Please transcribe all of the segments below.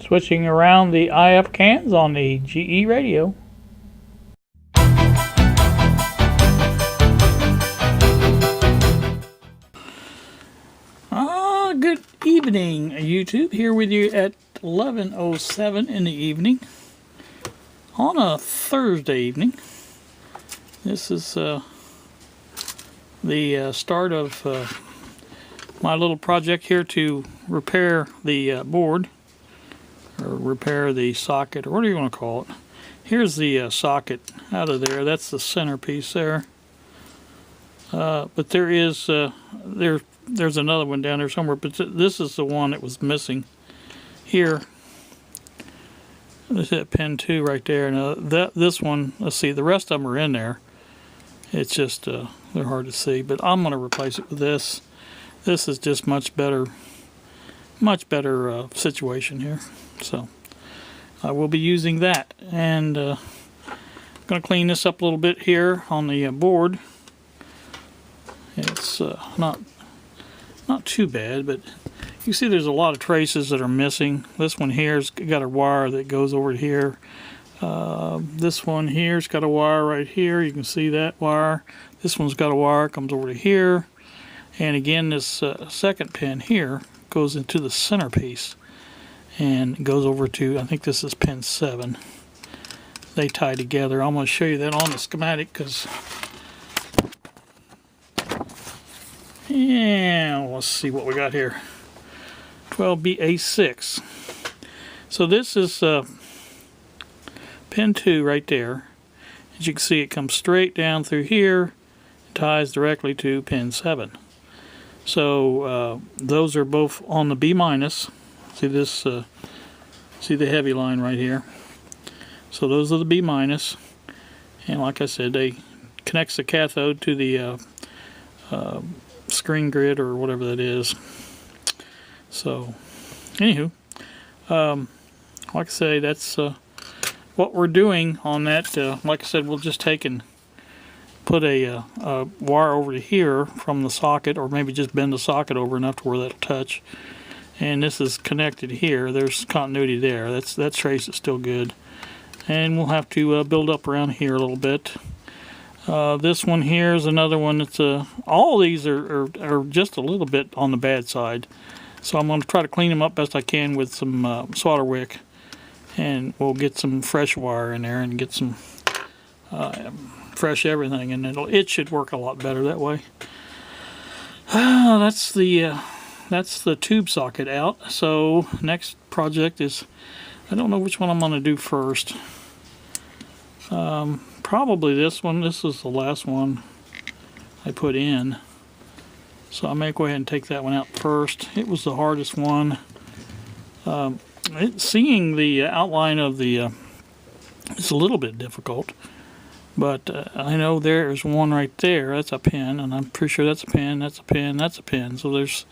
Switching around the IF cans on the GE radio. Good evening, YouTube. Here with you at 11:07 in the evening on a Thursday evening. This is the start of my little project here to repair the board, or repair the socket, or what do you want to call it. Here's the socket out of there. That's the centerpiece there. But there is there's another one down there somewhere, but this is the one that was missing here. There's that pin 2 right there. Now this one, let's see, the rest of them are in there. It's just they're hard to see, but I'm going to replace it with this. This is just much better situation here. So I will be using that, and I'm going to clean this up a little bit here on the board. It's not too bad, but you see there's a lot of traces that are missing. This one here's got a wire that goes over here. This one here's got a wire right here. You can see that wire. This one's got a wire, comes over to here. And again, this second pin here goes into the centerpiece and goes over to, I think this is pin 7. They tie together. I'm going to show you that on the schematic, because yeah, let's see what we got here. 12BA6. So this is pin 2 right there. As you can see, it comes straight down through here, ties directly to pin 7. So those are both on the B minus. See this? See the heavy line right here. So those are the B minus, and like I said, they connects the cathode to the screen grid or whatever that is. So anywho, like I say, that's what we're doing on that. Like I said, we'll just take and put a wire over to here from the socket, or maybe just bend the socket over enough to where that'll touch. And this is connected here. There's continuity there. That trace is still good. And we'll have to build up around here a little bit. This one here is another one that's all these are just a little bit on the bad side. So I'm going to try to clean them up best I can with some solder wick, and we'll get some fresh wire in there and get some fresh everything, and it should work a lot better that way. That's the tube socket out. So next project is, I don't know which one I'm going to do first. Probably this one. This is the last one I put in, so I may go ahead and take that one out first. It was the hardest one. Seeing the outline of the it's a little bit difficult, but I know there's one right there. That's a pin, and I'm pretty sure that's a pin, that's a pin, that's a pin. So there's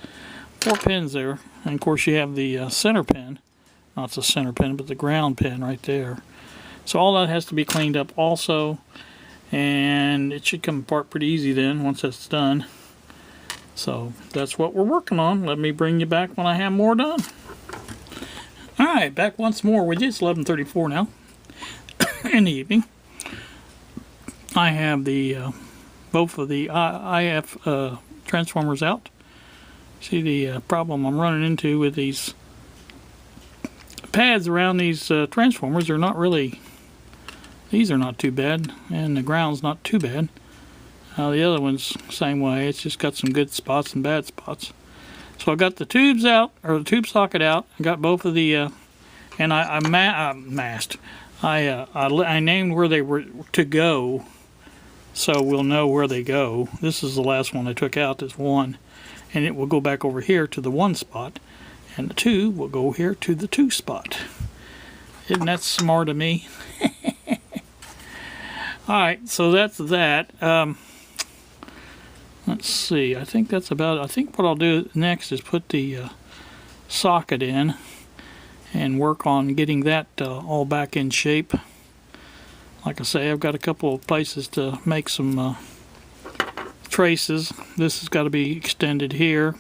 4 pins there, and of course you have the center pin, not the center pin, but the ground pin right there. So all that has to be cleaned up also, and it should come apart pretty easy then once that's done. So that's what we're working on. Let me bring you back when I have more done. Alright, back once more with you. It's 11:34 now in the evening. I have the both of the IF transformers out. See the problem I'm running into with these pads around these transformers are not really, these are not too bad, and the ground's not too bad. The other one's same way. It's just got some good spots and bad spots. So I got the tubes out, or the tube socket out. I got both of the and I named where they were to go, so we'll know where they go. This is the last one I took out, this one, and it will go back over here to the 1 spot, and the 2 will go here to the 2 spot. Isn't that smart of me? Alright, so that's that. Let's see, I think that's about it. I think what I'll do next is put the socket in and work on getting that all back in shape. Like I say, I've got a couple of places to make some traces. This has got to be extended here.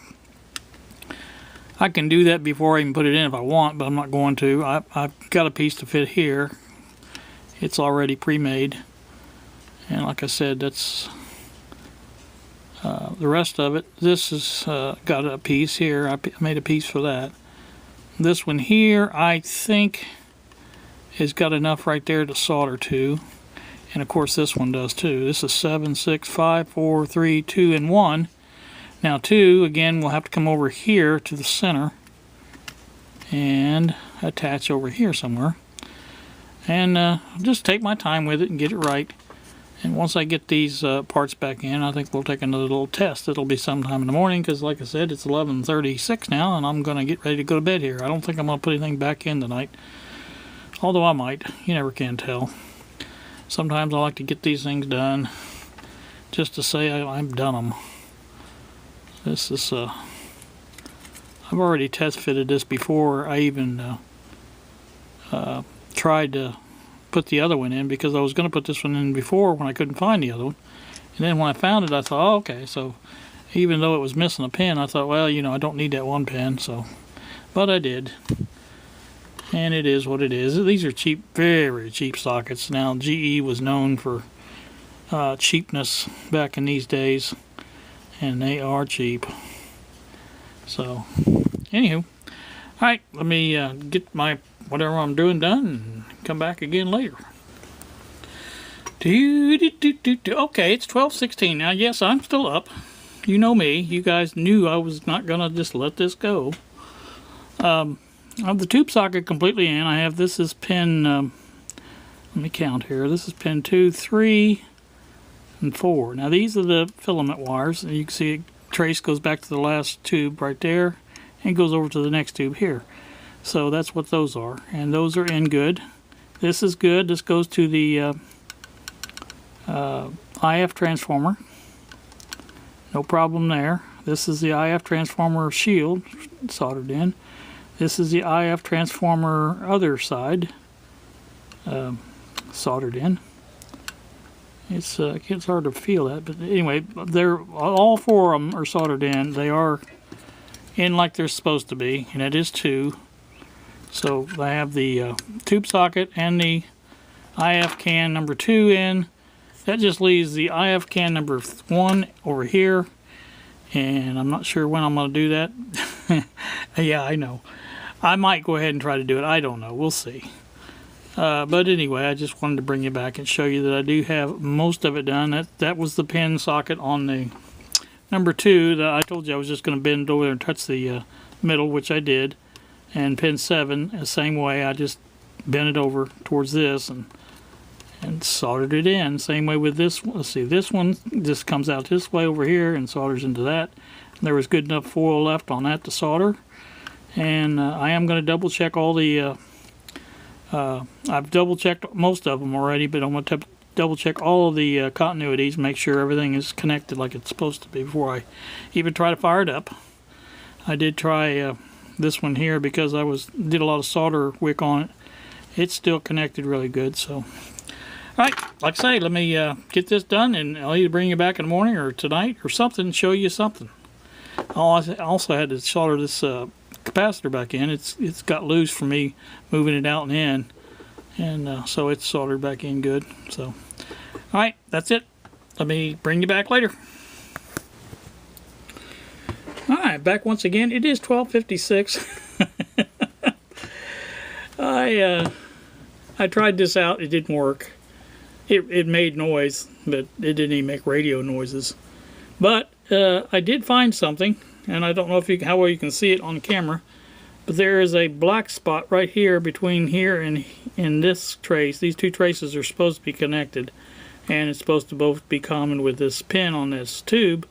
I can do that before I even put it in if I want, but I'm not going to. I've got a piece to fit here. It's already pre-made. And like I said, that's the rest of it. This has got a piece here. I made a piece for that. This one here, I think, has got enough right there to solder to. And of course this one does too. This is 7, 6, 5, 4, 3, 2, and 1. Now 2, again, we'll have to come over here to the center and attach over here somewhere. And just take my time with it and get it right. And once I get these parts back in, I think we'll take another little test. It'll be sometime in the morning because, like I said, it's 11:36 now, and I'm going to get ready to go to bed here. I don't think I'm going to put anything back in tonight, although I might. You never can tell. Sometimes I like to get these things done just to say I've done them. This is, I've already test fitted this before I even tried to put the other one in, because I was going to put this one in before when I couldn't find the other one. And then when I found it, I thought, oh, okay, so even though it was missing a pin, I thought, well, you know, I don't need that one pin, so, but I did. And it is what it is. These are cheap, very cheap sockets. Now, GE was known for cheapness back in these days, and they are cheap. So, anywho, alright, let me get my whatever I'm doing done and come back again later. Okay, it's 12:16 now. Yes, I'm still up. You know me. You guys knew I was not gonna just let this go. I have the tube socket completely in. I have this is pin. Let me count here. This is pin 2, 3, and 4. Now these are the filament wires. You can see trace goes back to the last tube right there and goes over to the next tube here. So that's what those are, and those are in good. This is good. This goes to the IF transformer. No problem there. This is the IF transformer shield soldered in. This is the IF transformer other side soldered in. It's hard to feel that, but anyway, they're all 4 of them are soldered in. They are in like they're supposed to be, and it is 2. So I have the tube socket and the IF can number 2 in. That just leaves the IF can number 1 over here, and I'm not sure when I'm going to do that. Yeah, I know. I might go ahead and try to do it. I don't know. We'll see. But anyway, I just wanted to bring you back and show you that I do have most of it done. That was the pin socket on the number 2 that I told you I was just going to bend over there and touch the middle, which I did. And pin 7, the same way, I just bent it over towards this and soldered it in. Same way with this one. Let's see, this one just comes out this way over here and solders into that. And there was good enough foil left on that to solder. And I am going to double check all the, I've double checked most of them already, but I'm going to double check all of the continuities, make sure everything is connected like it's supposed to be before I even try to fire it up. I did try this one here because I did a lot of solder wick on it. It's still connected really good. So, alright, like I say, let me get this done, and I'll either bring you back in the morning or tonight or something, show you something. I also had to solder this capacitor back in. It's got loose from me moving it out and in, and so it's soldered back in good. So, alright, that's it. Let me bring you back later. Alright, back once again. It is 12:56. I tried this out. It didn't work. It made noise, but it didn't even make radio noises. But I did find something, and I don't know how well you can see it on camera, but there is a black spot right here between here and in this trace. These 2 traces are supposed to be connected, and it's supposed to both be common with this pin on this tube.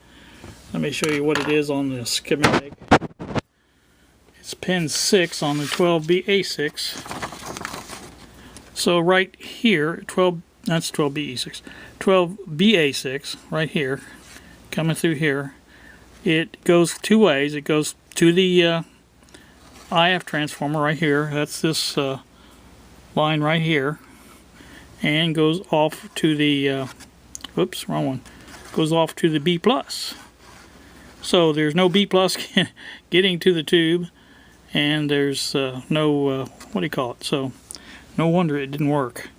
Let me show you what it is on the schematic. It's pin 6 on the 12BA6. So right here, that's 12BE6. 12BA6 right here, coming through here. It goes 2 ways. It goes to the IF transformer right here. That's this line right here, and goes off to the. Oops, wrong one. Goes off to the B+. So there's no B plus getting to the tube, and there's no, what do you call it? So no wonder it didn't work.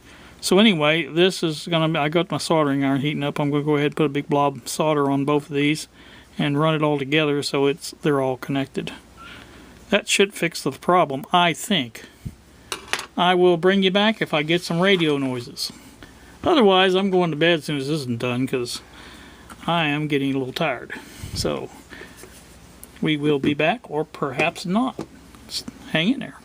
So anyway, this is gonna, I got my soldering iron heating up. I'm gonna go ahead and put a big blob of solder on both of these and run it all together so they're all connected. That should fix the problem, I think. I will bring you back if I get some radio noises. Otherwise, I'm going to bed as soon as this is done because I am getting a little tired. So we will be back, or perhaps not. Just hang in there.